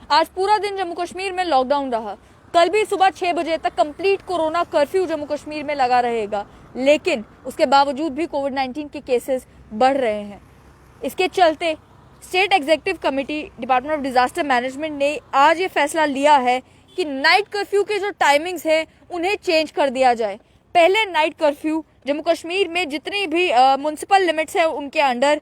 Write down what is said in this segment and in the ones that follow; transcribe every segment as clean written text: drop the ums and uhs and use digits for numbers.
आज पूरा दिन जम्मू कश्मीर में लॉकडाउन रहा। कल भी सुबह 6 बजे तक complete corona curfew Jammu Kashmir में लगा रहेगा, लेकिन उसके बावजूद भी कोविड-19 के केसेस बढ़ रहे हैं। इसके चलते state executive committee department of disaster management ने आज ये फैसला लिया है कि नाइट कर्फ्यू के जो टाइमिंग्स है उन्हें चेंज कर दिया जाए। पहले नाइट कर्फ्यू जम्मू कश्मीर में जितनी भी म्युनिसिपल लिमिट्स है उनके अंडर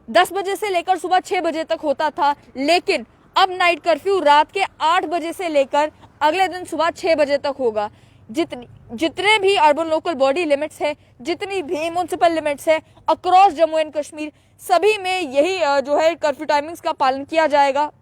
10 बजे से लेकर सुबह 6 बजे तक होता था, लेकिन अब नाइट कर्फ्यू रात के 8 बजे से लेकर अगले दिन सुबह 6 बजे तक होगा। जितने भी अर्बन लोकल बॉडी लिमिट्स है, जितनी भी म्युनिसिपल लिमिट्स है अक्रॉस जम्मू एंड कश्मीर, सभी में यही जो है कर्फ्यू टाइमिंग्स का पालन किया जाएगा।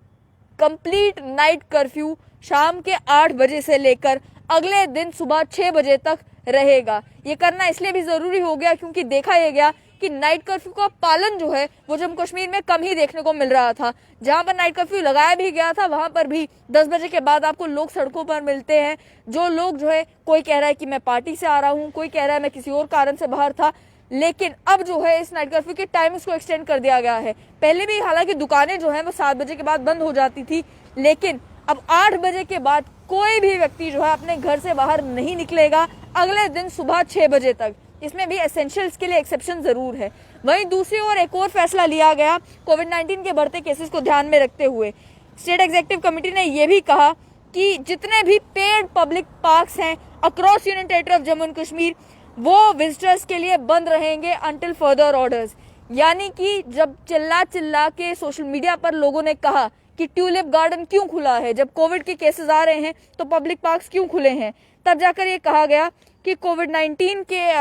कंप्लीट नाइट कर्फ्यू शाम के 8 बजे से लेकर अगले दिन सुबह 6 बजे तक रहेगा। ये करना इसलिए भी जरूरी हो गया क्योंकि देखा यह गया कि नाइट कर्फ्यू का पालन जो है वो जम्मू कश्मीर में कम ही देखने को मिल रहा था। जहां पर नाइट कर्फ्यू लगाया भी गया था वहां पर भी 10 बजे के बाद आपको लोग सड़कों पर मिलते हैं। जो लोग जो है, कोई कह रहा है कि मैं पार्टी से आ रहा हूं, कोई कह रहा है मैं किसी और कारण से बाहर था, लेकिन अब जो है इस नाइट कर्फ्यू के टाइमिंग्स को एक्सटेंड कर दिया गया है। पहले भी हालांकि दुकानें जो है वो 7 बजे के बाद बंद हो जाती थी, लेकिन अब 8 बजे के बाद कोई भी व्यक्ति जो है अपने घर से बाहर नहीं निकलेगा अगले दिन सुबह 6 बजे तक। इसमें भी एसेंशियल्स के लिए एक्सेप्शन जरूर है। वहीं दूसरी ओर एक और फैसला लिया गया कोविड-19 के बढ़ते केसेस को ध्यान में रखते हुए। स्टेट एग्जीक्यूटिव कमेटी ने यह भी कहा कि जितने भी पेड पब्लिक पार्क्स हैं across union territory of Jammu and Kashmir वो विजिटर्स के लिए बंद रहेंगे अंटिल फर्दर ऑर्डर्स। यानी कि जब चिल्ला के सोशल मीडिया पर लोगों ने कहा कि ट्यूलिप गार्डन क्यों खुला है, जब कोविड के केसेस आ रहे हैं तो पब्लिक पार्क्स क्यों खुले हैं, तब जाकर ये कहा गया कि कोविड-19 के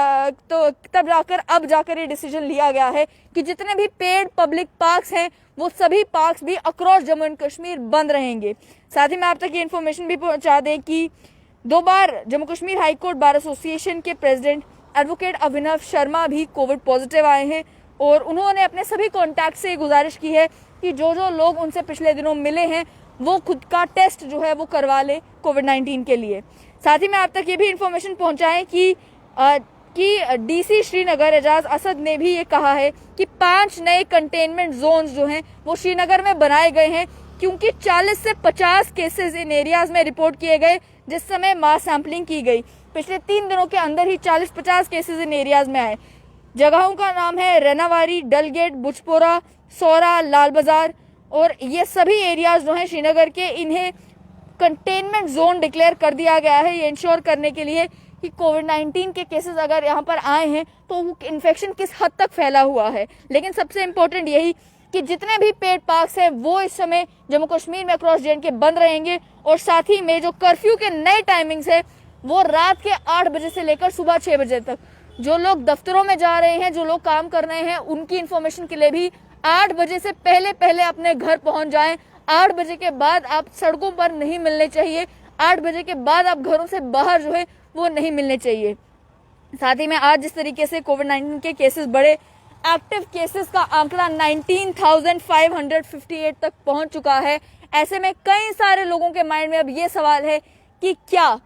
तो तब जाकर अब जाकर ये डिसीजन लिया गया है कि जितने भी पेड पब्लिक पार्क्स हैं वो सभी पार्क्स भी अक्रॉस जम्मू एंड कश्मीर बंद रहेंगे। साथ ही मैं आप तक ये इन्फॉर्मेशन भी पहुंचा दें कि 2 बार Jammu Kashmir high court bar association के प्रेसिडेंट एडवोकेट अभिनव शर्मा भी कोविड पॉजिटिव आए हैं और उन्होंने अपने सभी कॉन्टैक्ट से गुजारिश की है कि जो लोग उनसे पिछले दिनों मिले हैं वो खुद का टेस्ट जो है वो करवा ले कोविड-19 के लिए। साथ ही मैं आप तक ये भी इन्फॉर्मेशन पहुंचाएं कि डीसी श्रीनगर एजाज असद ने भी ये कहा है कि 5 नए कंटेनमेंट जोन्स जो हैं वो श्रीनगर में बनाए गए हैं क्योंकि 40 से 50 केसेस इन एरियाज में रिपोर्ट किए गए जिस समय मास सैंपलिंग की गई। पिछले 3 दिनों के अंदर ही 40-50 केसेस इन एरियाज में आए। जगहों का नाम है रेनावारी, डलगेट, बुजपोरा, सौरा, लाल बाजार और ये सभी एरियाज जो हैं श्रीनगर के, इन्हें कंटेनमेंट जोन डिक्लेयर कर दिया गया है ये इंश्योर करने के लिए कि कोविड-19 के केसेस अगर यहाँ पर आए हैं तो वो इन्फेक्शन किस हद तक फैला हुआ है। लेकिन सबसे इम्पोर्टेंट यही कि जितने भी पेड पार्क्स हैं वो इस समय जम्मू कश्मीर में अक्रॉस जे.एंड.के बंद रहेंगे और साथ ही में जो कर्फ्यू के नए टाइमिंग्स है वो रात के 8 बजे से लेकर सुबह 6 बजे तक। जो लोग दफ्तरों में जा रहे हैं, जो लोग काम कर रहे हैं, उनकी इन्फॉर्मेशन के लिए भी 8 बजे से पहले अपने घर पहुंच जाएं। 8 बजे के बाद आप सड़कों पर नहीं मिलने चाहिए। 8 बजे के बाद आप घरों से बाहर जो है वो नहीं मिलने चाहिए। साथ ही में आज जिस तरीके से कोविड-19 के केसेस बढ़े, एक्टिव केसेस का आंकड़ा 19,558 तक पहुंच चुका है। ऐसे में कई सारे लोगों के माइंड में अब ये सवाल है कि क्या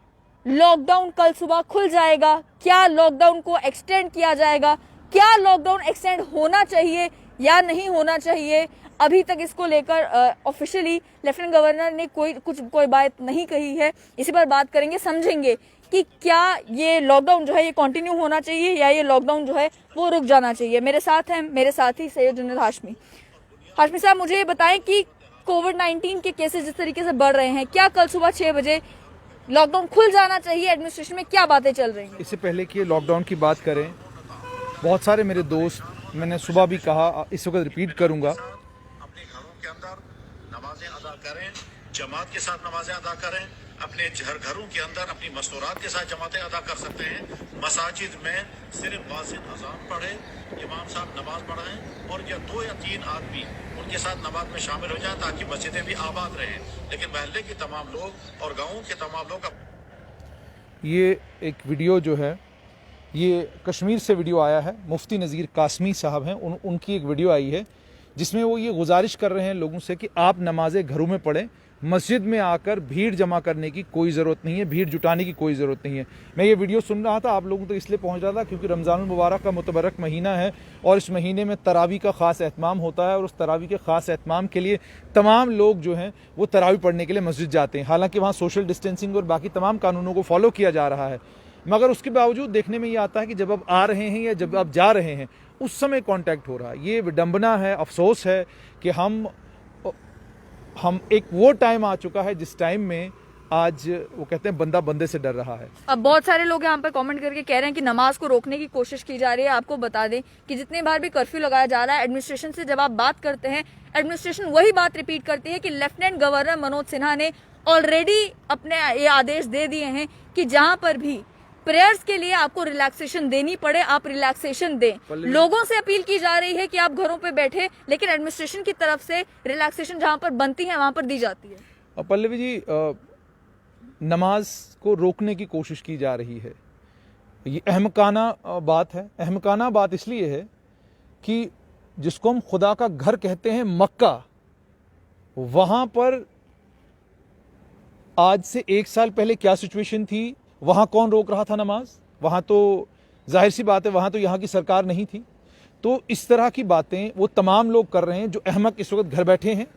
लॉकडाउन कल सुबह खुल जाएगा, क्या लॉकडाउन को एक्सटेंड किया जाएगा, क्या लॉकडाउन एक्सटेंड होना चाहिए या नहीं होना चाहिए। अभी तक इसको लेकर ऑफिशियली लेफ्टिनेंट गवर्नर ने कोई बात नहीं कही है। इसी पर बात करेंगे, समझेंगे कि क्या ये लॉकडाउन जो है ये कंटिन्यू होना चाहिए या ये लॉकडाउन जो है वो रुक जाना चाहिए। मेरे साथ हैं मेरे साथी सैयद जुनैद हाशमी। हाशमी साहब, मुझे ये बताएं कि कोविड-19 के केसेस जिस तरीके से बढ़ रहे हैं, क्या कल सुबह 6 बजे लॉकडाउन खुल जाना चाहिए? एडमिनिस्ट्रेशन में क्या बातें चल रही हैं? इससे पहले कि लॉकडाउन की बात करें, बहुत सारे मेरे दोस्त, मैंने सुबह भी कहा, इस वक्त रिपीट करूंगा, अपने घरों के अंदर नमाजें अदा करें, जमात के साथ नमाजें अदा करें। अपने घरों के अंदर अपनी मस्तूरात के साथ जमातें अदा कर सकते हैं। मसाजिद में सिर्फ वाज़िन अज़ान पढ़े, इमाम साहब नमाज पढ़ाएं और या 2 या 3 आदमी उनके साथ नमाज में शामिल हो जाएं ताकि मस्जिदें भी आबाद रहें। लेकिन महल्ले के तमाम लोग और गाँवों के तमाम लोग ये एक वीडियो जो है ये कश्मीर से वीडियो आया है। मुफ्ती नज़ीर कासमी साहब हैं, उनकी एक वीडियो आई है जिसमें वो ये गुजारिश कर रहे हैं लोगों से कि आप नमाज़ें घरों में पढ़ें, मस्जिद में आकर भीड़ जमा करने की कोई ज़रूरत नहीं है, भीड़ जुटाने की कोई ज़रूरत नहीं है। मैं ये वीडियो सुन रहा था, आप लोगों तक इसलिए पहुंच रहा था क्योंकि रमज़ानुल मुबारक का मुतबरक महीना है और इस महीने में तरावी का ख़ास एहतमाम होता है और उस तरावी के ख़ास एहतमाम के लिए तमाम लोग जो हैं वो तरावी पढ़ने के लिए मस्जिद जाते हैं। हालांकि वहाँ सोशल डिस्टेंसिंग और बाकी तमाम कानूनों को फॉलो किया जा रहा है, मगर उसके बावजूद देखने में ये आता है कि जब आप आ रहे हैं या जब आप जा रहे हैं उस समय कांटेक्ट हो रहा है। ये विडंबना है, अफसोस है कि हम एक वो टाइम आ चुका है जिस टाइम में आज वो कहते हैं बंदा बंदे से डर रहा है। अब बहुत सारे लोग यहाँ पर कमेंट करके कह रहे हैं कि नमाज को रोकने की कोशिश की जा रही है। आपको बता दें कि जितने बार भी कर्फ्यू लगाया जा रहा है, एडमिनिस्ट्रेशन से जब आप बात करते हैं, एडमिनिस्ट्रेशन वही बात रिपीट करती है कि लेफ्टिनेंट गवर्नर मनोज सिन्हा ने ऑलरेडी अपने ये आदेश दे दिए हैं कि जहां पर भी प्रेयर्स के लिए आपको रिलैक्सेशन देनी पड़े, आप रिलैक्सेशन दें। लोगों से अपील की जा रही है कि आप घरों पे बैठे, लेकिन एडमिनिस्ट्रेशन की तरफ से रिलैक्सेशन जहां पर बनती है वहां पर दी जाती है। पल्लवी जी, नमाज को रोकने की कोशिश की जा रही है, ये अहमकाना बात है। अहमकाना बात इसलिए है कि जिसको हम खुदा का घर कहते हैं मक्का, वहां पर आज से 1 साल पहले क्या सिचुएशन थी, वहां कौन रोक रहा था नमाज? वहां तो जाहिर सी बात है वहां तो यहां की सरकार नहीं थी। तो इस तरह की बातें वो तमाम लोग कर रहे हैं जो अहमक इस वक्त घर बैठे हैं,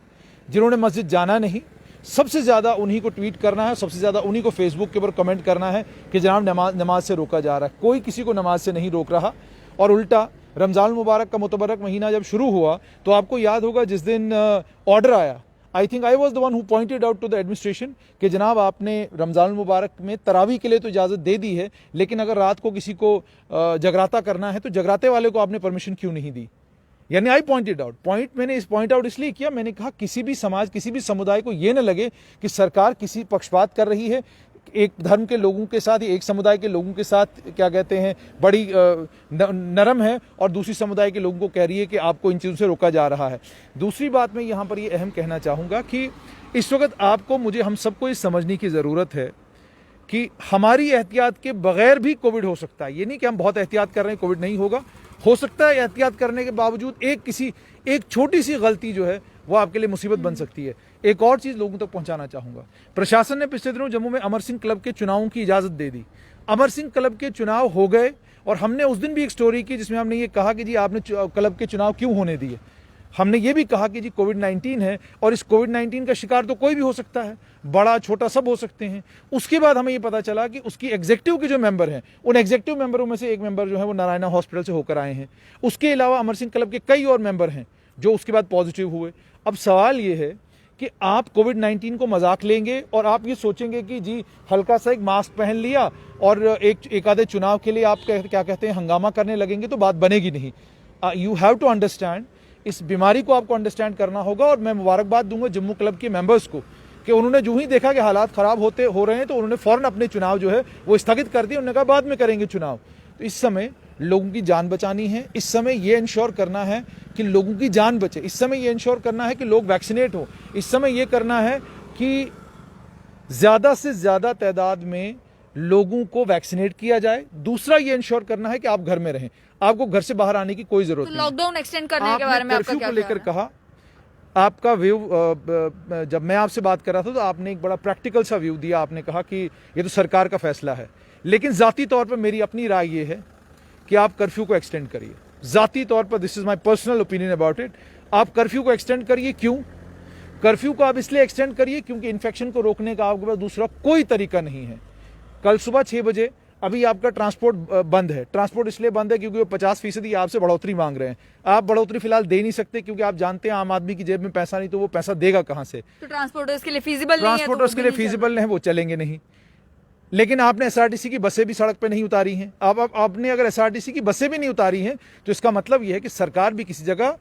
जिन्होंने मस्जिद जाना नहीं। सबसे ज़्यादा उन्हीं को ट्वीट करना है, सबसे ज़्यादा उन्हीं को फेसबुक के ऊपर कमेंट करना है कि जनाब नमाज से रोका जा रहा है। कोई किसी को नमाज से नहीं रोक रहा। और उल्टा रमज़ान मुबारक का मुतबरक महीना जब शुरू हुआ तो आपको याद होगा जिस दिन ऑर्डर आया, I think I was the one who pointed out to the administration कि जनाब आपने रमज़ान मुबारक में तरावी के लिए तो इजाज़त दे दी है, लेकिन अगर रात को किसी को जगराता करना है तो जगराते वाले को आपने परमिशन क्यों नहीं दी? यानी आई पॉइंटेड आउट, मैंने इस पॉइंट आउट इसलिए किया, मैंने कहा किसी भी समाज, किसी भी समुदाय को ये न लगे कि सरकार किसी पक्षपात कर रही है, एक धर्म के लोगों के साथ, एक समुदाय के लोगों के साथ क्या कहते हैं बड़ी नरम है और दूसरी समुदाय के लोगों को कह रही है कि आपको इन चीज़ों से रोका जा रहा है। दूसरी बात मैं यहाँ पर ये अहम कहना चाहूँगा कि इस वक्त आपको, मुझे, हम सबको ये समझने की ज़रूरत है कि हमारी एहतियात के बगैर भी कोविड हो सकता है। ये नहीं कि हम बहुत एहतियात कर रहे हैं कोविड नहीं होगा, हो सकता है एहतियात करने के बावजूद एक छोटी सी गलती जो है वो आपके लिए मुसीबत बन सकती है। एक और चीज़ लोगों तक पहुंचाना चाहूँगा, प्रशासन ने पिछले दिनों जम्मू में अमर सिंह क्लब के चुनावों की इजाज़त दे दी। अमर सिंह क्लब के चुनाव हो गए और हमने उस दिन भी एक स्टोरी की जिसमें हमने ये कहा कि जी आपने क्लब के चुनाव क्यों होने दिए। हमने ये भी कहा कि जी कोविड-19 है और इस कोविड-19 का शिकार तो कोई भी हो सकता है, बड़ा छोटा सब हो सकते हैं। उसके बाद हमें ये पता चला कि उसकी एग्जीक्यूटिव के जो मेंबर हैं, उन एग्जीक्यूटिव मेंबरों में से एक मेंबर जो है वो नारायणा हॉस्पिटल से होकर आए हैं। उसके अलावा अमर सिंह क्लब के कई और मेंबर हैं जो उसके बाद पॉजिटिव हुए। अब सवाल ये है कि आप कोविड-19 को मजाक लेंगे और आप ये सोचेंगे कि जी हल्का सा एक मास्क पहन लिया और एक आधे चुनाव के लिए आप क्या कहते हैं हंगामा करने लगेंगे तो बात बनेगी नहीं। यू हैव टू अंडरस्टैंड, इस बीमारी को आपको अंडरस्टैंड करना होगा। और मैं मुबारकबाद दूंगा जम्मू क्लब के मेंबर्स को कि उन्होंने जो ही देखा कि हालात ख़राब हो रहे हैं तो उन्होंने फ़ौरन अपने चुनाव जो है वो स्थगित कर दिए। उन्होंने कहा बाद में करेंगे चुनाव। तो इस समय लोगों की जान बचानी है, इस समय ये इंश्योर करना है कि लोगों की जान बचे, इस समय ये इंश्योर करना है कि लोग वैक्सीनेट हो, इस समय ये करना है कि ज़्यादा से ज़्यादा तादाद में लोगों को वैक्सीनेट किया जाए। दूसरा ये इंश्योर करना है कि आप घर में रहें, आपको घर से बाहर आने की कोई जरूरत नहीं। लॉकडाउन एक्सटेंड करने के बारे में आपका क्या लेकर कहा, आपका व्यू, जब मैं आपसे बात कर रहा था तो आपने एक बड़ा प्रैक्टिकल सा व्यू दिया। आपने कहा कि ये तो सरकार का फैसला है, लेकिन ज़ाती तौर पर मेरी अपनी राय ये है कि आप कर्फ्यू को एक्सटेंड करिए। ज़ाती तौर पर, this is my personal opinion about it, आप कर्फ्यू को एक्सटेंड करिए। क्यों कर्फ्यू को आप इसलिए एक्सटेंड करिए क्योंकि इन्फेक्शन को रोकने का आपके पास दूसरा कोई तरीका नहीं है। कल सुबह 6 बजे अभी आपका ट्रांसपोर्ट बंद है। ट्रांसपोर्ट इसलिए बंद है क्योंकि वो 50% आपसे बढ़ोतरी मांग रहे हैं। आप बढ़ोतरी फिलहाल दे नहीं सकते क्योंकि आप जानते हैं आम आदमी की जेब में पैसा नहीं, तो वो पैसा देगा कहाँ से? तो ट्रांसपोर्टर्स के लिए फीजिबल नहीं है, ट्रांसपोर्टर्स के लिए फीजिबल नहीं, वो चलेंगे नहीं। लेकिन आपने एसआरटीसी की बसें भी सड़क पे नहीं उतारी हैं। आपने अगर एसआरटीसी की बसें भी नहीं उतारी हैं तो इसका मतलब यह है कि सरकार भी किसी जगह,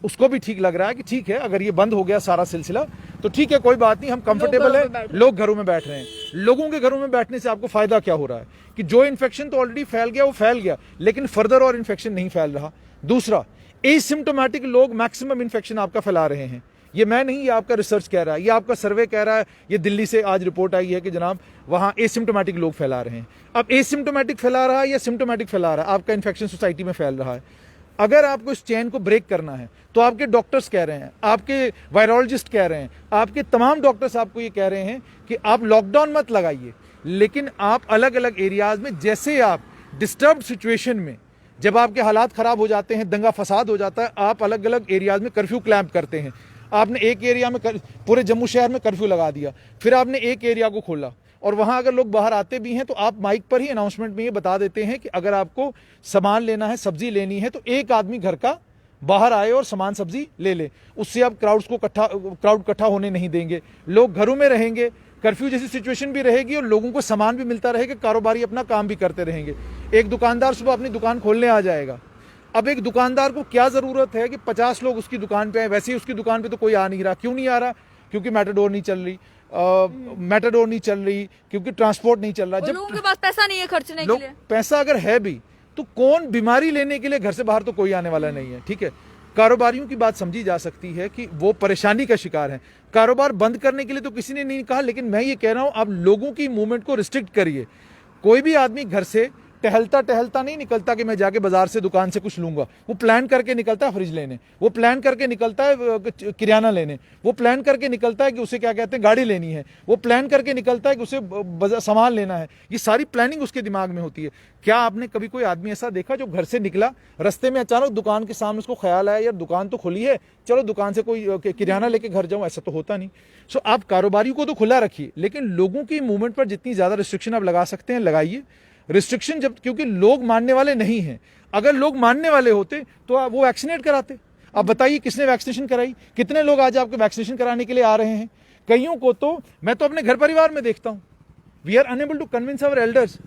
उसको भी ठीक लग रहा है कि ठीक है अगर ये बंद हो गया सारा सिलसिला तो ठीक है, कोई बात नहीं, हम कंफर्टेबल है, लोग घरों में बैठ रहे हैं। लोगों के घरों में बैठने से आपको फायदा क्या हो रहा है कि जो इन्फेक्शन तो ऑलरेडी फैल गया वो फैल गया, लेकिन फर्दर और इन्फेक्शन नहीं फैल रहा। दूसरा, एसिम्प्टोमेटिक लोग मैक्सिमम इन्फेक्शन आपका फैला रहे हैं। ये मैं नहीं, ये आपका रिसर्च कह रहा है, ये आपका सर्वे कह रहा है। ये दिल्ली से आज रिपोर्ट आई है कि जनाब वहाँ एसिम्प्टोमेटिक लोग फैला रहे हैं। अब एसिम्प्टोमेटिक फैला रहा है या सिम्प्टोमेटिक फैला रहा है, आपका इन्फेक्शन सोसाइटी में फैल रहा है। अगर आपको इस चेन को ब्रेक करना है तो आपके डॉक्टर्स कह रहे हैं, आपके वायरोलॉजिस्ट कह रहे हैं, आपके तमाम डॉक्टर्स आपको ये कह रहे हैं कि आप लॉकडाउन मत लगाइए, लेकिन आप अलग अलग एरियाज में, जैसे आप डिस्टर्ब्ड सिचुएशन में, जब आपके हालात खराब हो जाते हैं, दंगा फसाद हो जाता है, आप अलग अलग एरियाज में कर्फ्यू क्लैंप करते हैं। आपने एक एरिया में पूरे जम्मू शहर में कर्फ्यू लगा दिया, फिर आपने एक एरिया को खोला, और वहां अगर लोग बाहर आते भी हैं तो आप माइक पर ही अनाउंसमेंट में ये बता देते हैं कि अगर आपको सामान लेना है, सब्जी लेनी है, तो एक आदमी घर का बाहर आए और सामान सब्जी ले ले। उससे आप क्राउड इकट्ठा होने नहीं देंगे, लोग घरों में रहेंगे, कर्फ्यू जैसी सिचुएशन भी रहेगी और लोगों को सामान भी मिलता रहेगा, कारोबारी अपना काम भी करते रहेंगे। एक दुकानदार सुबह अपनी दुकान खोलने आ जाएगा। अब एक दुकानदार को क्या जरूरत है कि 50 लोग उसकी दुकान पे आए, वैसे ही उसकी दुकान पे तो कोई आ नहीं रहा। क्यों नहीं आ रहा? क्योंकि मेटाडोर नहीं चल रही, क्योंकि ट्रांसपोर्ट नहीं चल रहा। जब लोगों के पास पैसा नहीं है खर्चने के लिए, पैसा अगर है भी तो कौन बीमारी लेने के लिए घर से बाहर तो कोई आने वाला नहीं है। ठीक है, कारोबारियों की बात समझी जा सकती है कि वो परेशानी का शिकार हैं। कारोबार बंद करने के लिए तो किसी ने नहीं कहा, लेकिन मैं ये कह रहा हूं आप लोगों की मूवमेंट को रिस्ट्रिक्ट करिए। कोई भी आदमी घर से टहलता नहीं निकलता कि मैं जाके बाजार से दुकान से कुछ लूंगा। वो प्लान करके निकलता है फ्रिज लेने, वो प्लान करके निकलता है किराना लेने, वो प्लान करके निकलता है कि उसे क्या कहते हैं गाड़ी लेनी है, वो प्लान करके निकलता है कि उसे सामान लेना है। ये सारी प्लानिंग उसके दिमाग में होती है। क्या आपने कभी कोई आदमी ऐसा देखा जो घर से निकला, रास्ते में अचानक दुकान के सामने उसको ख्याल आया यार दुकान तो खुली है, चलो दुकान से कोई किराना लेके घर जाऊं? ऐसा तो होता नहीं। सो आप कारोबारियों को तो खुला रखिए, लेकिन लोगों की मूवमेंट पर जितनी ज्यादा रिस्ट्रिक्शन आप लगा सकते हैं लगाइए। रिस्ट्रिक्शन जब, क्योंकि लोग मानने वाले नहीं हैं। अगर लोग मानने वाले होते तो आप वो वैक्सीनेट कराते। अब बताइए किसने वैक्सीनेशन कराई? कितने लोग आज आपके वैक्सीनेशन कराने के लिए आ रहे हैं? कईयों को तो मैं तो अपने घर परिवार में देखता हूं, we are unable to convince our elders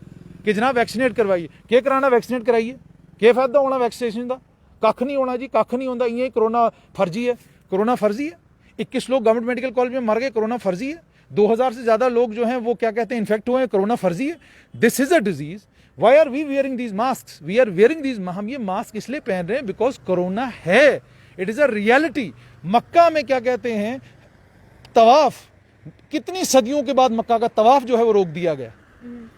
कि जनाब वैक्सीनेट करवाइए। क्या कराना? वैक्सीनेट कराइए। क्या फायदा होना वैक्सीनेशन का? कख नहीं होना जी, कख नहीं होता। ये कोरोना फर्जी है, कोरोना फर्जी है। 21 लोग गवर्नमेंट मेडिकल कॉलेज में मर गए, कोरोना फर्जी है। 2000 से ज्यादा लोग जो हैं वो क्या कहते हैं इन्फेक्ट हुए हैं, कोरोना फर्जी है। This is a disease. Why are we wearing these mask? We are wearing these, हम ये मास्क इसलिए पहन रहे हैं बिकॉज कोरोना है, इट इज अ रियलिटी। मक्का में क्या कहते हैं तवाफ, कितनी सदियों के बाद मक्का का तवाफ जो है वो रोक दिया गया।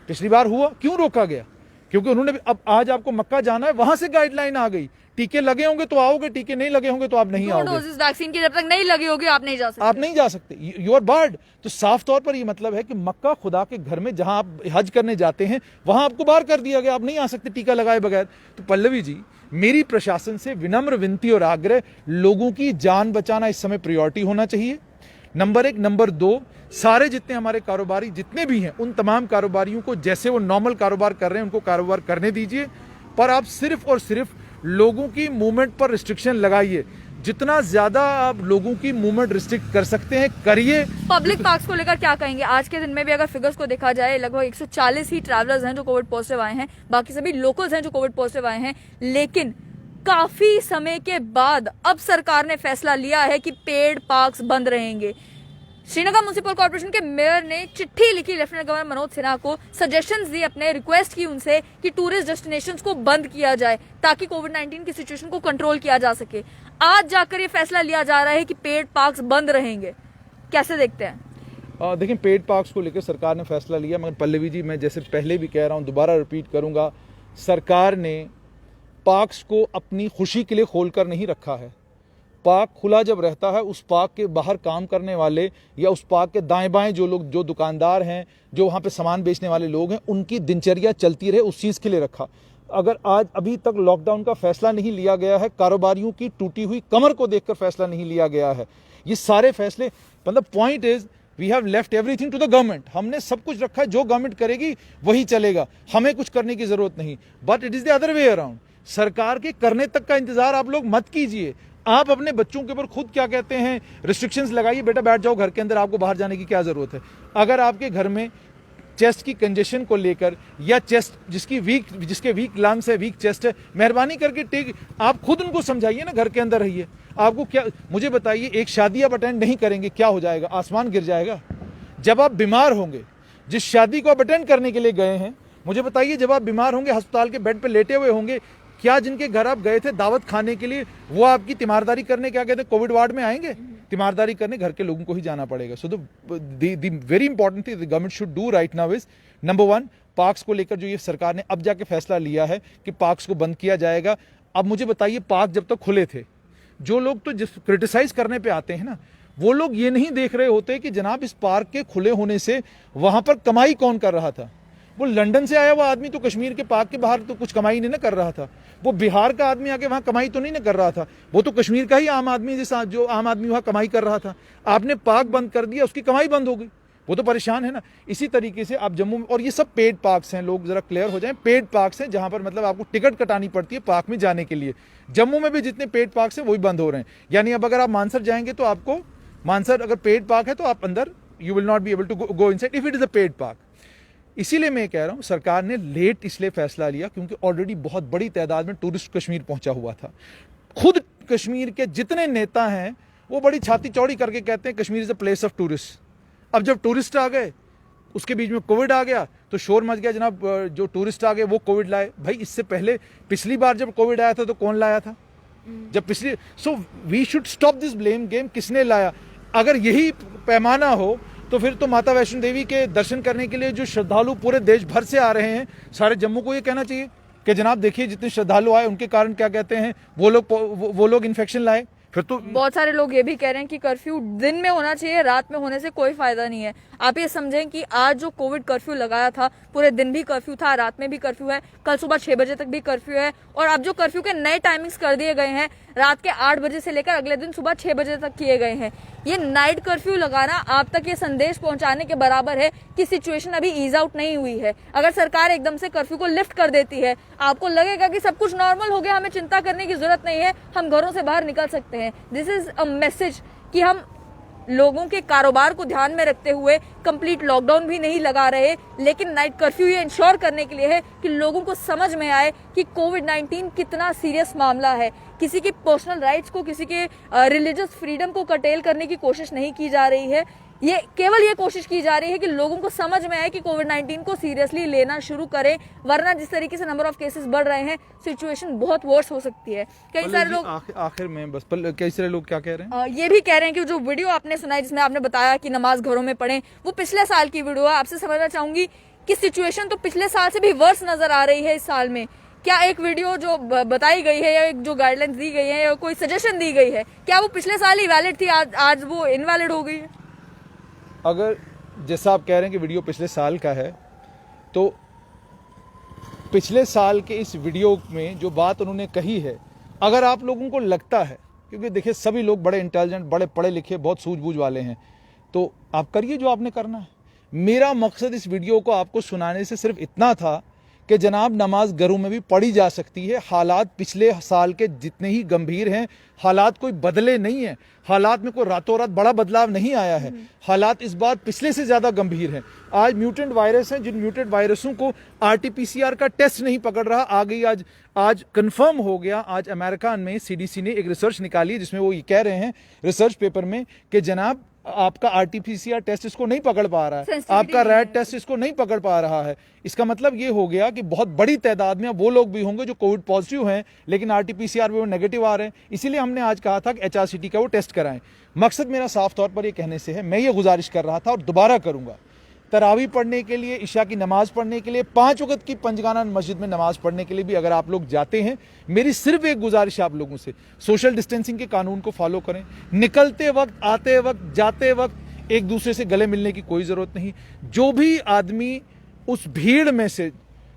पिछली बार हुआ, क्यों रोका गया? क्योंकि उन्होंने, अब आज आपको मक्का जाना है, वहां से गाइडलाइन आ गई, टीके लगे होंगे तो आओगे, टीके नहीं लगे होंगे तो आप नहीं आओगे। डोजेस वैक्सीन की जब तक नहीं लगी होगी आप नहीं जा सकते, आप नहीं जा सकते, यू आर बार्ड। तो साफ तौर पर ये मतलब है कि मक्का खुदा के घर में जहां आप हज करने जाते हैं वहां आपको बाहर कर दिया गया, आप नहीं आ सकते टीका लगाए बगैर। तो पल्लवी जी, मेरी प्रशासन से विनम्र विनती और आग्रह, लोगों की जान बचाना इस समय प्रायोरिटी होना चाहिए, नंबर 1। नंबर 2, सारे जितने हमारे कारोबारी जितने भी हैं उन तमाम कारोबारियों को जैसे वो नॉर्मल कारोबार कर रहे हैं उनको कारोबार करने दीजिए, पर आप सिर्फ और सिर्फ लोगों की मूवमेंट पर रिस्ट्रिक्शन लगाइए। जितना ज्यादा आप लोगों की मूवमेंट रिस्ट्रिक्ट कर सकते हैं करिए। पब्लिक पार्क्स को लेकर क्या कहेंगे? आज के दिन में भी अगर फिगर्स को देखा जाए लगभग 140 ही ट्रैवलर्स हैं जो कोविड पॉजिटिव आए हैं, बाकी सभी लोकल्स हैं जो कोविड पॉजिटिव आए हैं। लेकिन काफी समय के बाद अब सरकार ने फैसला लिया है कि पेड पार्क्स बंद रहेंगे। श्रीनगर म्युनिसिपल कॉर्पोरेशन के मेयर ने चिट्ठी लिखी लेफ्टिनेंट गवर्नर मनोज सिन्हा को, सजेशंस दी, अपने रिक्वेस्ट की उनसे कि टूरिस्ट डेस्टिनेशंस को बंद किया जाए ताकि कोविड-19 की सिचुएशन को कंट्रोल किया जा सके। आज जाकर ये फैसला लिया जा रहा है कि पेड पार्क्स बंद रहेंगे, कैसे देखते हैं? देखिए, पेड पार्क्स को लेकर सरकार ने फैसला लिया, मगर पल्लवी जी मैं जैसे पहले भी कह रहा हूं, दोबारा रिपीट करूंगा, सरकार ने पार्क्स को अपनी खुशी के लिए खोलकर नहीं रखा है। पार्क खुला जब रहता है, उस पार्क के बाहर काम करने वाले या उस पार्क के दाएं बाएं जो लोग, जो दुकानदार हैं, जो वहाँ पे सामान बेचने वाले लोग हैं, उनकी दिनचर्या चलती रहे, उस चीज़ के लिए रखा। अगर आज अभी तक लॉकडाउन का फैसला नहीं लिया गया है, कारोबारियों की टूटी हुई कमर को देखकर फैसला नहीं लिया गया है, ये सारे फैसले, मतलब point is we have left everything to the government. हमने सब कुछ रखा है, जो गवर्नमेंट करेगी वही चलेगा, हमें कुछ करने की जरूरत नहीं। But it is the other way around. सरकार के करने तक का इंतजार आप लोग मत कीजिए। आप अपने बच्चों के ऊपर खुद क्या कहते हैं रिस्ट्रिक्शंस लगाइए, बेटा बैठ जाओ घर के अंदर, आपको बाहर जाने की क्या जरूरत है। अगर आपके घर में चेस्ट की कंजेशन को लेकर या चेस्ट जिसके वीक लंग्स है, वीक चेस्ट है, मेहरबानी करके आप खुद उनको समझाइए ना, घर के अंदर रहिए। आपको क्या, मुझे बताइए, एक शादी आप अटेंड नहीं करेंगे क्या हो जाएगा? आसमान गिर जाएगा। जब आप बीमार होंगे, जिस शादी को आप अटेंड करने के लिए गए हैं, मुझे बताइए जब आप बीमार होंगे, अस्पताल के बेड पर लेटे हुए होंगे, क्या जिनके घर आप गए थे दावत खाने के लिए वो आपकी तीमारदारी करने, क्या कहते हैं, कोविड वार्ड में आएंगे? तीमारदारी करने घर के लोगों को ही जाना पड़ेगा। So the very important thing the government should do right now is, number 1, parks को लेकर जो ये सरकार ने अब जाके फैसला लिया है कि पार्क्स को बंद किया जाएगा। अब मुझे बताइए, पार्क जब तक खुले थे, जो लोग तो जिस क्रिटिसाइज करने पे आते हैं ना, वो लोग ये नहीं देख रहे होते कि जनाब इस पार्क के खुले होने से वहां पर कमाई कौन कर रहा था। वो लंदन से आया हुआ आदमी तो कश्मीर के पार्क के बाहर तो कुछ कमाई नहीं ना कर रहा था। वो बिहार का आदमी आके वहां कमाई तो नहीं ना कर रहा था। वो तो कश्मीर का ही आम आदमी जैसा जो आम आदमी वहां कमाई कर रहा था। आपने पार्क बंद कर दिया, उसकी कमाई बंद हो गई, वो तो परेशान है ना। इसी तरीके से आप जम्मू में, और ये सब पेड पार्क्स हैं, लोग जरा क्लियर हो जाएं, पेड पार्क्स हैं जहां पर मतलब आपको टिकट कटानी पड़ती है पार्क में जाने के लिए। जम्मू में भी जितने पेड पार्क्स हैं वही बंद हो रहे हैं। यानी अब अगर आप मानसर जाएंगे तो आपको, मानसर अगर पेड पार्क है तो आप अंदर, you will not be able to go inside if it is a paid park. इसीलिए मैं कह रहा हूं सरकार ने लेट इसलिए फैसला लिया क्योंकि ऑलरेडी बहुत बड़ी तादाद में टूरिस्ट कश्मीर पहुंचा हुआ था। खुद कश्मीर के जितने नेता हैं वो बड़ी छाती चौड़ी करके कहते हैं Kashmir is a place of tourist. अब जब टूरिस्ट आ गए, उसके बीच में कोविड आ गया तो शोर मच गया, जनाब जो टूरिस्ट आ गए वो कोविड लाए। भाई इससे पहले पिछली बार जब कोविड आया था तो कौन लाया था? जब पिछली, so we should stop this blame game, किसने लाया? अगर यही पैमाना हो तो फिर तो माता वैष्णो देवी के दर्शन करने के लिए जो श्रद्धालु पूरे देश भर से आ रहे हैं, सारे जम्मू को ये कहना चाहिए कि जनाब देखिए जितने श्रद्धालु आए उनके कारण क्या कहते हैं वो लोग इन्फेक्शन लाए। फिर तो बहुत सारे लोग ये भी कह रहे हैं कि कर्फ्यू दिन में होना चाहिए, रात में होने से कोई फायदा नहीं है। आप ये समझें कि आज जो कोविड कर्फ्यू लगाया था, पूरे दिन भी कर्फ्यू था, रात में भी कर्फ्यू है, कल सुबह 6 बजे तक भी कर्फ्यू है, और अब जो कर्फ्यू के नए टाइमिंग्स कर दिए गए हैं, रात के 8 बजे से लेकर अगले दिन सुबह 6 बजे तक किए गए हैं। ये नाइट कर्फ्यू लगाना आप तक ये संदेश पहुंचाने के बराबर है कि सिचुएशन अभी ईज आउट नहीं हुई है। अगर सरकार एकदम से कर्फ्यू को लिफ्ट कर देती है, आपको लगेगा कि सब कुछ नॉर्मल हो गया, हमें चिंता करने की जरूरत नहीं है, हम घरों से बाहर निकल सकते हैं। दिस इज अ मैसेज कि हम लोगों के कारोबार को ध्यान में रखते हुए कंप्लीट लॉकडाउन भी नहीं लगा रहे, लेकिन नाइट कर्फ्यू ये इंश्योर करने के लिए है कि लोगों को समझ में आए कि कोविड-19 कितना सीरियस मामला है। किसी की पर्सनल राइट्स को, किसी के रिलीजियस फ्रीडम को कर्टेल करने की कोशिश नहीं की जा रही है। ये केवल ये कोशिश की जा रही है कि लोगों को समझ में आए कि कोविड-19 को सीरियसली लेना शुरू करें, वरना जिस तरीके से नंबर ऑफ केसेस बढ़ रहे हैं, सिचुएशन बहुत वर्स हो सकती है। कई सारे लोग आखिर में बस कई सारे लोग क्या कह रहे हैं, ये भी कह रहे हैं कि जो वीडियो आपने सुनाई जिसमें आपने बताया कि नमाज घरों में पढ़ें, वो पिछले साल की वीडियो है। आपसे समझना चाहूंगी कि सिचुएशन तो पिछले साल से भी वर्स नजर आ रही है इस साल में। क्या एक वीडियो जो बताई गई है या एक जो गाइडलाइंस दी गई है या कोई सजेशन दी गई है, क्या वो पिछले साल ही वैलिड थी, आज वो इनवैलिड हो गई है? अगर जैसा आप कह रहे हैं कि वीडियो पिछले साल का है, तो पिछले साल के इस वीडियो में जो बात उन्होंने कही है, अगर आप लोगों को लगता है, क्योंकि देखिए सभी लोग बड़े इंटेलिजेंट, बड़े पढ़े लिखे, बहुत सूझबूझ वाले हैं, तो आप करिए जो आपने करना है। मेरा मकसद इस वीडियो को आपको सुनाने से सिर्फ इतना था कि जनाब नमाज घरों में भी पढ़ी जा सकती है। हालात पिछले साल के जितने ही गंभीर हैं, हालात कोई बदले नहीं हैं, हालात में कोई रातों रात बड़ा बदलाव नहीं आया है। हालात इस बार पिछले से ज़्यादा गंभीर हैं। आज म्यूटेंट वायरस हैं, जिन म्यूटेंट वायरसों को RT-PCR का टेस्ट नहीं पकड़ रहा, आ गई आज कंफर्म हो गया। आज अमेरिका में CDC ने एक रिसर्च निकाली है जिसमें वो ये कह रहे हैं रिसर्च पेपर में कि जनाब आपका RT-PCR टेस्ट इसको नहीं पकड़ पा रहा है, आपका रैट टेस्ट इसको नहीं पकड़ पा रहा है। इसका मतलब ये हो गया कि बहुत बड़ी तादाद में अब वो लोग भी होंगे जो कोविड पॉजिटिव हैं लेकिन RT-PCR में वो नेगेटिव आ रहे हैं। इसीलिए हमने आज कहा था कि HRCT का वो टेस्ट कराएं। मकसद मेरा साफ तौर पर ये कहने से है, मैं ये गुजारिश कर रहा था और दोबारा करूंगा, तरावी पढ़ने के लिए, इशा की नमाज पढ़ने के लिए, 5 वक्त की पंजगाना मस्जिद में नमाज पढ़ने के लिए भी अगर आप लोग जाते हैं, मेरी सिर्फ एक गुजारिश है आप लोगों से, सोशल डिस्टेंसिंग के कानून को फॉलो करें। निकलते वक्त, आते वक्त, जाते वक्त एक दूसरे से गले मिलने की कोई ज़रूरत नहीं। जो भी आदमी उस भीड़ में से,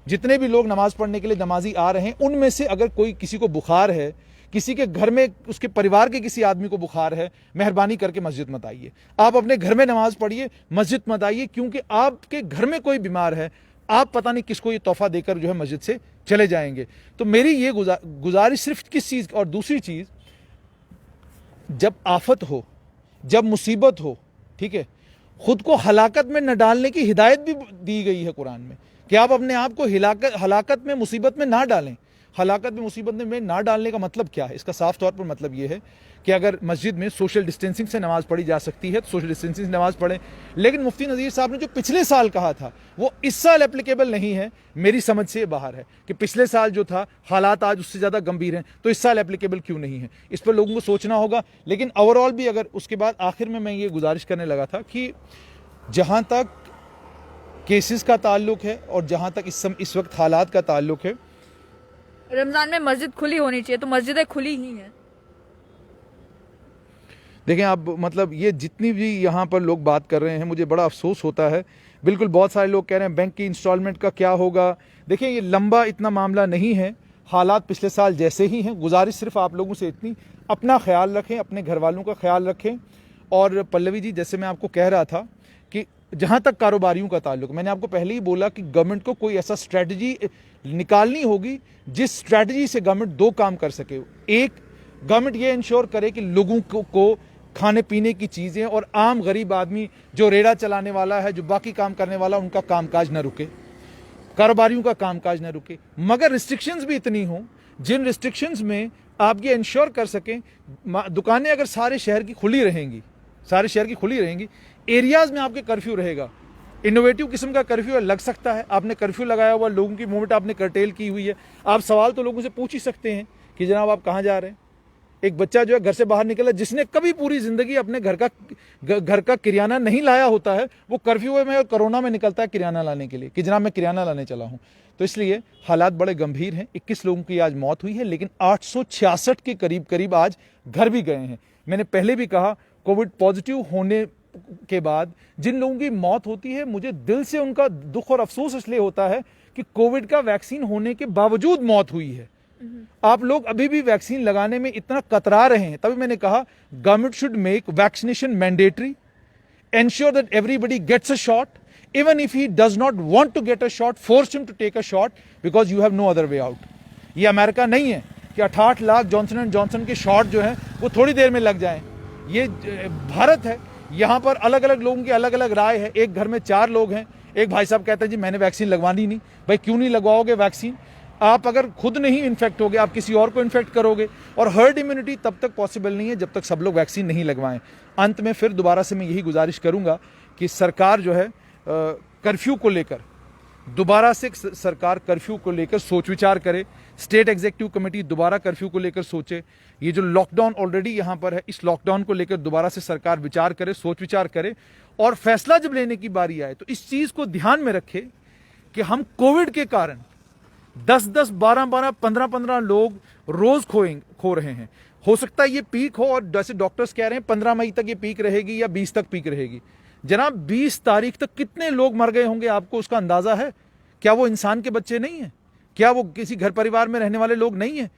जितने भी लोग नमाज पढ़ने के लिए नमाजी आ रहे हैं, उनमें से अगर कोई किसी को बुखार है, किसी के घर में उसके परिवार के किसी आदमी को बुखार है, मेहरबानी करके मस्जिद मत आइए। आप अपने घर में नमाज पढ़िए, मस्जिद मत आइए, क्योंकि आपके घर में कोई बीमार है, आप पता नहीं किसको ये तोहफा देकर जो है मस्जिद से चले जाएंगे। तो मेरी ये गुजारिश सिर्फ किस चीज़, और दूसरी चीज़, जब आफत हो, जब मुसीबत हो, ठीक है, खुद को हलाकत में न डालने की हिदायत भी दी गई है कुरान में कि आप अपने आप को हलाकत में, मुसीबत में ना डालें। हलाकत में, मुसीबत में ना डालने का मतलब क्या है? इसका साफ तौर पर मतलब यह है कि अगर मस्जिद में सोशल डिस्टेंसिंग से नमाज पढ़ी जा सकती है तो सोशल डिस्टेंसिंग से नमाज पढ़ें। लेकिन मुफ्ती नज़ीर साहब ने जो पिछले साल कहा था वो इस साल एप्लीकेबल नहीं है, मेरी समझ से बाहर है कि पिछले साल जो था हालात आज उससे ज़्यादा गंभीर हैं, तो इस साल एप्लीकेबल क्यों नहीं है, इस पर लोगों को सोचना होगा। लेकिन ओवरऑल भी अगर उसके बाद आखिर में मैं ये गुजारिश करने लगा था कि जहाँ तक केसेस का ताल्लुक है और जहाँ तक इस वक्त हालात का ताल्लुक है, रमजान में मस्जिद खुली होनी चाहिए, तो मस्जिदें खुली ही हैं। देखें आप, मतलब ये जितनी भी यहाँ पर लोग बात कर रहे हैं, मुझे बड़ा अफसोस होता है। बिल्कुल, बहुत सारे लोग कह रहे हैं बैंक की इंस्टॉलमेंट का क्या होगा। देखें, ये लंबा इतना मामला नहीं है, हालात पिछले साल जैसे ही हैं। गुजारिश सिर्फ आप लोगों से इतनी, अपना ख्याल रखें, अपने घर वालों का ख्याल रखें। और पल्लवी जी, जैसे मैं आपको कह रहा था कि जहाँ तक कारोबारियों का ताल्लुक, मैंने आपको पहले ही बोला कि गवर्नमेंट को कोई ऐसा स्ट्रैटेजी निकालनी होगी जिस स्ट्रैटेजी से गवर्नमेंट दो काम कर सके। एक, गवर्नमेंट ये इंश्योर करे कि लोगों को खाने पीने की चीज़ें और आम गरीब आदमी जो रेड़ा चलाने वाला है, जो बाकी काम करने वाला, उनका कामकाज न रुके, कारोबारियों का कामकाज न रुके। मगर रिस्ट्रिक्शंस भी इतनी हों जिन रिस्ट्रिक्शंस में आप ये इंश्योर कर सकें, दुकानें अगर सारे शहर की खुली रहेंगी, सारे शहर की खुली रहेंगी, एरियाज में आपके कर्फ्यू रहेगा। इनोवेटिव किस्म का कर्फ्यू लग सकता है। आपने कर्फ्यू लगाया हुआ, लोगों की मूवमेंट आपने कर्टेल की हुई है। आप सवाल तो लोगों से पूछ ही सकते हैं कि जनाब आप कहाँ जा रहे हैं। एक बच्चा जो है घर से बाहर निकला, जिसने कभी पूरी जिंदगी अपने घर का किराना नहीं लाया होता है, वो कर्फ्यू में और कोरोना में निकलता है किराना लाने के लिए कि जनाब मैं किराना लाने चला हूँ। तो इसलिए हालात बड़े गंभीर हैं। 21 लोगों की आज मौत हुई है, लेकिन 866 के करीब आज घर भी गए हैं। मैंने पहले भी कहा, कोविड पॉजिटिव होने के बाद जिन लोगों की मौत होती है, मुझे दिल से उनका दुख और अफसोस इसलिए होता है कि कोविड का वैक्सीन होने के बावजूद मौत हुई है। आप लोग अभी भी वैक्सीन लगाने में इतना कतरा रहे हैं। तभी मैंने कहा government should make vaccination mandatory, ensure that everybody gets a shot, even if he does not want to get a shot, force him to take a shot because you have no other way out. ये America नहीं है कि 68 lakh Johnson and Johnson के shot जो हैं वो थोड़ी देर में लग जाएं। ये भारत है, यहाँ पर अलग अलग लोगों की अलग अलग राय है। एक घर में 4 लोग हैं, एक भाई साहब कहते हैं जी मैंने वैक्सीन लगवानी नहीं। भाई क्यों नहीं लगवाओगे वैक्सीन? आप अगर खुद नहीं इन्फेक्ट होगे, आप किसी और को इन्फेक्ट करोगे। और हर्ड इम्यूनिटी तब तक पॉसिबल नहीं है जब तक सब लोग वैक्सीन नहीं लगवाएं। अंत में फिर दोबारा से मैं यही गुजारिश करूंगा कि सरकार जो है कर्फ्यू को लेकर, दोबारा से सरकार कर्फ्यू को लेकर सोच विचार करे। स्टेट एग्जीक्यूटिव कमेटी दोबारा कर्फ्यू को लेकर सोचे। ये जो लॉकडाउन ऑलरेडी यहाँ पर है, इस लॉकडाउन को लेकर दोबारा से सरकार विचार करे, सोच विचार करे। और फैसला जब लेने की बारी आए तो इस चीज़ को ध्यान में रखे कि हम कोविड के कारण 10-10, 12-12, 15-15 लोग रोज खो रहे हैं। हो सकता है ये पीक हो, और जैसे डॉक्टर्स कह रहे हैं 15 मई तक ये पीक रहेगी या 20 तक पीक रहेगी। जनाब 20 तारीख तक कितने लोग मर गए होंगे, आपको उसका अंदाजा है? क्या वो इंसान के बच्चे नहीं हैं? क्या वो किसी घर परिवार में रहने वाले लोग नहीं हैं?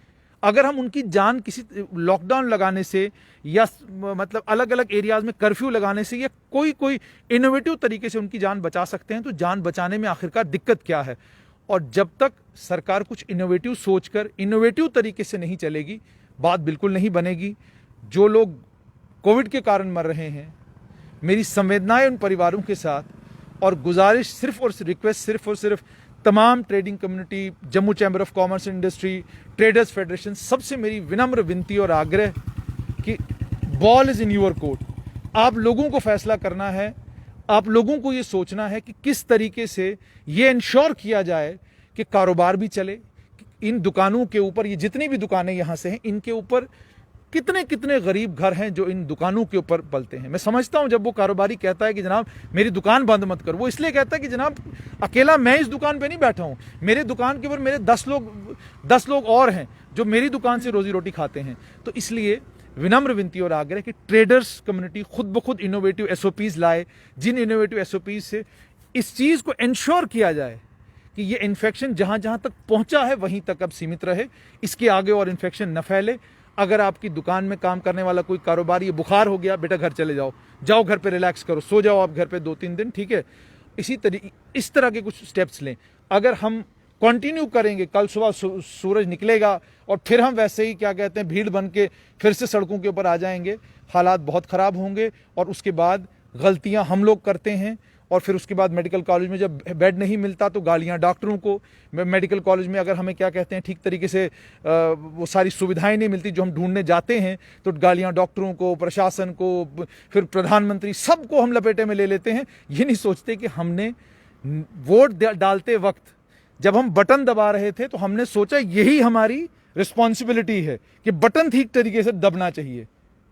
अगर हम उनकी जान किसी लॉकडाउन लगाने से या मतलब अलग अलग एरियाज में कर्फ्यू लगाने से या कोई इनोवेटिव तरीके से उनकी जान बचा सकते हैं, तो जान बचाने में आखिरकार दिक्कत क्या है? और जब तक सरकार कुछ इनोवेटिव सोचकर इनोवेटिव तरीके से नहीं चलेगी, बात बिल्कुल नहीं बनेगी। जो लोग कोविड के कारण मर रहे हैं, मेरी संवेदनाएं उन परिवारों के साथ, और गुजारिश सिर्फ और रिक्वेस्ट सिर्फ और सिर्फ तमाम trading community, Jammu chamber of commerce and industry, traders federation, सबसे मेरी विनम्र विनती और आग्रह कि ball is in your court. आप लोगों को फैसला करना है, आप लोगों को ये सोचना है कि किस तरीके से ये इंश्योर किया जाए कि कारोबार भी चले। इन दुकानों के ऊपर, ये जितनी भी दुकानें यहाँ से हैं, इनके ऊपर कितने कितने गरीब घर हैं जो इन दुकानों के ऊपर पलते हैं। मैं समझता हूं जब वो कारोबारी कहता है कि जनाब मेरी दुकान बंद मत करो, वो इसलिए कहता है कि जनाब अकेला मैं इस दुकान पे नहीं बैठा हूं, मेरे दुकान के ऊपर मेरे 10 लोग और हैं जो मेरी दुकान से रोजी रोटी खाते हैं। तो इसलिए विनम्र विनती और आग्रह कि ट्रेडर्स कम्युनिटी खुद ब खुद इनोवेटिव एसओपीज लाए, जिन इनोवेटिव एसओपीज से इस चीज़ को इंश्योर किया जाए कि ये इन्फेक्शन जहां जहां तक पहुंचा है वहीं तक अब सीमित रहे, इसके आगे और इन्फेक्शन न फैले। अगर आपकी दुकान में काम करने वाला कोई कारोबारी, ये बुखार हो गया, बेटा घर चले जाओ घर पे रिलैक्स करो, सो जाओ आप घर पे 2-3 दिन, ठीक है। इस तरह के कुछ स्टेप्स लें। अगर हम कंटिन्यू करेंगे, कल सुबह सूरज निकलेगा और फिर हम वैसे ही क्या कहते हैं भीड़ बन के फिर से सड़कों के ऊपर आ जाएंगे, हालात बहुत ख़राब होंगे। और उसके बाद गलतियां हम लोग करते हैं, और फिर उसके बाद मेडिकल कॉलेज में जब बेड नहीं मिलता तो गालियां डॉक्टरों को। मेडिकल कॉलेज में अगर हमें क्या कहते हैं ठीक तरीके से वो सारी सुविधाएं नहीं मिलती जो हम ढूंढने जाते हैं, तो गालियां डॉक्टरों को, प्रशासन को, फिर प्रधानमंत्री, सबको हम लपेटे में ले लेते हैं। ये नहीं सोचते कि हमने वोट डालते वक्त जब हम बटन दबा रहे थे तो हमने सोचा यही हमारी रिस्पॉन्सिबिलिटी है कि बटन ठीक तरीके से दबना चाहिए।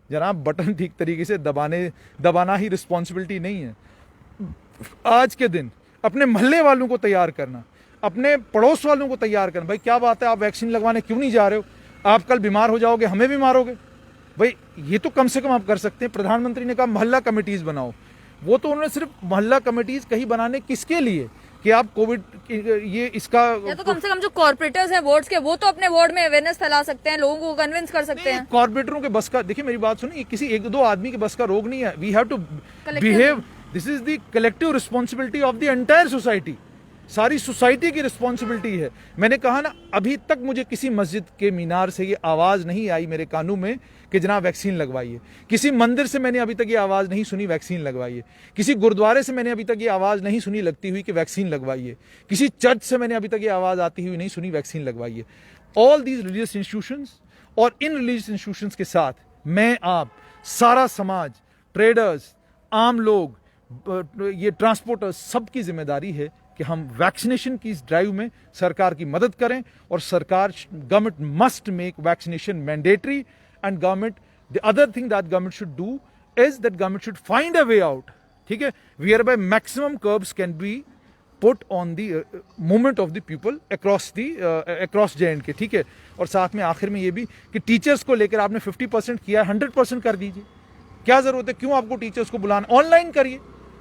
जनाब बटन ठीक तरीके से दबाना ही रिस्पॉन्सिबिलिटी नहीं है। आज के दिन अपने मोहल्ले वालों को तैयार करना, अपने पड़ोस वालों को तैयार करें। भाई क्या बात है, आप वैक्सीन लगवाने क्यों नहीं जा रहे हो, आप कल बीमार हो जाओगे, हमें भी मारोगे। भाई ये तो कम से कम आप कर सकते हैं। प्रधानमंत्री ने कहा मोहल्ला कमेटीज बनाओ, वो तो उन्होंने सिर्फ मोहल्ला कमेटीज कहीं बनाने किसके लिए कि आप कोविड ये इसका, या तो कम से कम जो कॉर्पोरेटर्स हैं वार्ड्स के, वो तो अपने वार्ड में अवेयरनेस फैला सकते हैं, लोगों को कन्विंस कर सकते हैं। कॉर्पोरेटरों के बस का, देखिए मेरी बात सुनिए, किसी एक दो आदमी के बस का रोग नहीं है। We have to behave, this is the collective responsibility of the entire society. सारी सोसाइटी की रिस्पॉन्सिबिलिटी है। मैंने कहा ना, अभी तक मुझे किसी मस्जिद के मीनार से ये आवाज नहीं आई मेरे कानों में कि जनाब वैक्सीन लगवाइए। किसी मंदिर से मैंने अभी तक ये आवाज नहीं सुनी वैक्सीन लगवाइए। किसी गुरुद्वारे से मैंने अभी तक ये आवाज नहीं सुनी लगती हुई कि वैक्सीन लगवाइए। किसी चर्च से मैंने अभी तक ये आवाज आती हुई नहीं सुनी वैक्सीन लगवाइए। ऑल दीज रिलीजियस इंस्टीट्यूशंस, और इन रिलीजियस इंस्टीट्यूशंस के साथ मैं, आप, सारा समाज, ट्रेडर्स, आम लोग, ये ट्रांसपोर्टर्स, सबकी जिम्मेदारी है कि हम वैक्सीनेशन की इस ड्राइव में सरकार की मदद करें। और सरकार, government must make vaccination mandatory, and government, the other thing that government should do is that government should find a way out, ठीक है, whereby maximum curbs can be put on the movement of the people across JNK, ठीक है। और साथ में आखिर में ये भी कि टीचर्स को लेकर आपने 50% किया, 100% कर दीजिए। क्या जरूरत है, क्यों आपको टीचर्स को बुलाना, ऑनलाइन करिए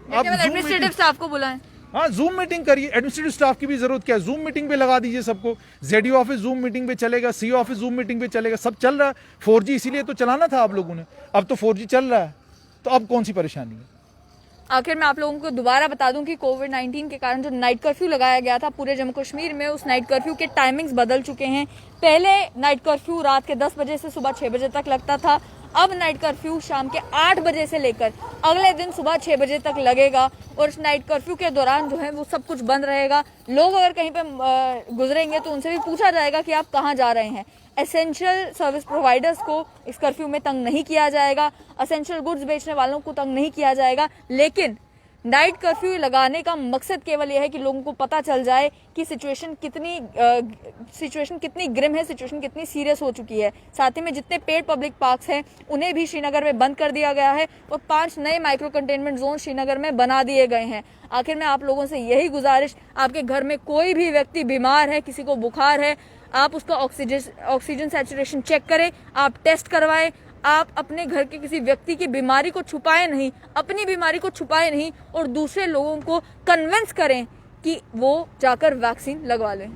आप, एडमिनिस्ट्रेटिव स्टाफ को बुलाएं। हाँ, जूम मीटिंग करिए। एडमिनिस्ट्रेटिव स्टाफ की भी जरूरत क्या है, जूम मीटिंग पे लगा दीजिए सबको। ZDO ऑफिस जूम मीटिंग पे चलेगा, CO ऑफिस जूम मीटिंग पे चलेगा, सब चल रहा है। 4G इसीलिए तो चलाना था आप लोगों ने, अब तो 4G चल रहा है, तो अब कौन सी परेशानी है। आखिर में आप लोगों को दोबारा बता दूं कि कोविड-19 के कारण जो नाइट कर्फ्यू लगाया गया था पूरे जम्मू कश्मीर में, उस नाइट कर्फ्यू के टाइमिंग्स बदल चुके हैं। पहले नाइट कर्फ्यू रात के 10 बजे से सुबह 6 बजे तक लगता था, अब नाइट कर्फ्यू शाम के 8 बजे से लेकर अगले दिन सुबह 6 बजे तक लगेगा। और इस नाइट कर्फ्यू के दौरान जो है वो सब कुछ बंद रहेगा। लोग अगर कहीं पे गुजरेंगे तो उनसे भी पूछा जाएगा कि आप कहाँ जा रहे हैं। एसेंशियल सर्विस प्रोवाइडर्स को इस कर्फ्यू में तंग नहीं किया जाएगा, एसेंशियल गुड्स बेचने वालों को तंग नहीं किया जाएगा। लेकिन नाइट कर्फ्यू लगाने का मकसद केवल यह है कि लोगों को पता चल जाए कि सिचुएशन कितनी ग्रिम है, सिचुएशन कितनी सीरियस हो चुकी है। साथ ही में जितने पेड पब्लिक पार्क्स हैं उन्हें भी श्रीनगर में बंद कर दिया गया है और 5 नए माइक्रो कंटेनमेंट जोन श्रीनगर में बना दिए गए हैं। आखिर में आप लोगों से यही गुजारिश, आपके घर में कोई भी व्यक्ति बीमार है, किसी को बुखार है, आप उसका ऑक्सीजन सैचुरेशन चेक करें, आप टेस्ट करवाएं। आप अपने घर के किसी व्यक्ति की बीमारी को छुपाए नहीं, अपनी बीमारी को छुपाए नहीं और दूसरे लोगों को कन्विंस करें कि वो जाकर वैक्सीन लगवा लें।